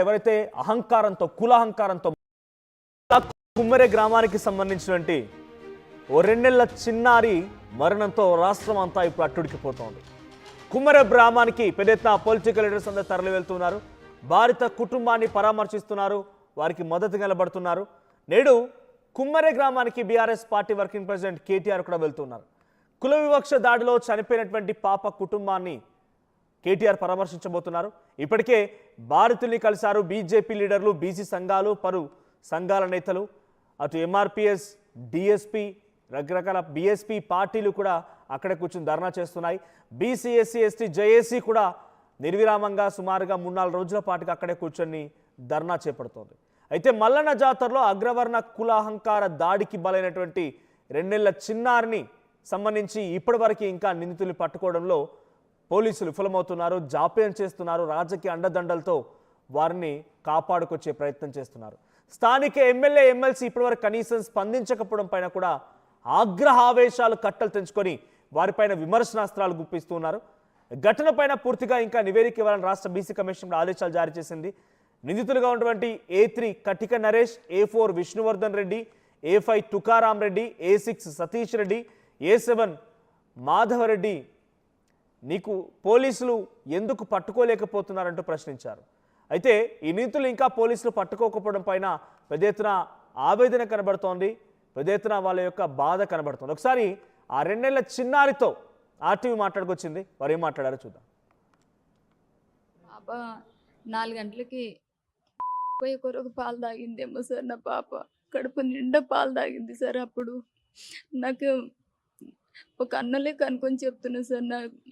ఎవరైతే అహంకారంతో కులహంకారంతో కుమ్మరే గ్రామానికి సంబంధించినటువంటి ఓ 2 నెలల చిన్నారి మరణంతో రాష్ట్రం అంతా ఇప్పుడు అట్టుడికిపోతోంది. కుమ్మరే గ్రామానికి పెద్ద ఎత్తున పొలిటికల్ లీడర్స్ అందరూ తరలి వెళ్తున్నారు. బాధిత కుటుంబాన్ని పరామర్శిస్తున్నారు, వారికి మద్దతు నిలబడుతున్నారు. నేడు కుమ్మరే గ్రామానికి BRS party working president KTR కూడా వెళ్తున్నారు. కుల వివక్ష దాడిలో చనిపోయినటువంటి పాప కుటుంబాన్ని కేటీఆర్ పరామర్శించబోతున్నారు. ఇప్పటికే బాధితుల్ని కలిశారు బీజేపీ లీడర్లు, బీసీ సంఘాలు, పలు సంఘాల నేతలు, అటు ఎంఆర్పీఎస్, డిఎస్పీ, రకరకాల బీఎస్పీ పార్టీలు కూడా అక్కడే కూర్చుని ధర్నా చేస్తున్నాయి. బీసీ, ఎస్సీ, ఎస్టీ, జేఏసీ కూడా నిర్విరామంగా సుమారుగా 3-4 రోజుల పాటుగా అక్కడే కూర్చొని ధర్నా చేపడుతోంది. అయితే మల్లన్న జాతరలో అగ్రవర్ణ కులాహంకార దాడికి బలైనటువంటి 2 నెలల చిన్నారిని సంబంధించి ఇప్పటివరకు ఇంకా నిందితులు పట్టుకోవడంలో పోలీసులు విఫలమవుతున్నారు, జాప్యం చేస్తున్నారు. రాజకీయ అండదండలతో వారిని కాపాడుకొచ్చే ప్రయత్నం చేస్తున్నారు. స్థానిక ఎమ్మెల్యే, ఎమ్మెల్సీ ఇప్పటివరకు కనీసం స్పందించకపోవడం పైన కూడా ఆగ్రహావేశాలు కట్టలు తెంచుకొని వారిపైన విమర్శనాస్త్రాలు గుప్పిస్తున్నారు. ఘటన పైన పూర్తిగా ఇంకా నివేదిక ఇవ్వాలని రాష్ట్ర బీసీ కమిషన్ ఆదేశాలు జారీ చేసింది. నిందితులుగా ఉన్నటువంటి A3 కటిక Naresh, A4 Vishnuvardhan Reddy, A5 Tukaram Reddy, A6 Satish Reddy, A7 Madhava Reddy నీకు పోలీసులు ఎందుకు పట్టుకోలేకపోతున్నారంటూ ప్రశ్నించారు. అయితే ఈ నిందితులు ఇంకా పోలీసులు పట్టుకోకపోవడం పైన పెద్ద ఎత్తున ఆవేదన కనబడుతోంది, పెద్ద ఎత్తున వాళ్ళ యొక్క బాధ కనబడుతోంది. ఒకసారి ఆ 2 నెలల చిన్నారితో ఆర్టీవీ మాట్లాడుకొచ్చింది, వారు ఏం మాట్లాడారో చూద్దాం. పాప 4 గంటలకి పోయి కొరకు పాలు తాగిందేమో సార్. నా పాప కడుపు నిండా పాలు తాగింది సార్. అప్పుడు నాకు ఒక అన్నలే కనుకొని చెప్తున్నా సార్.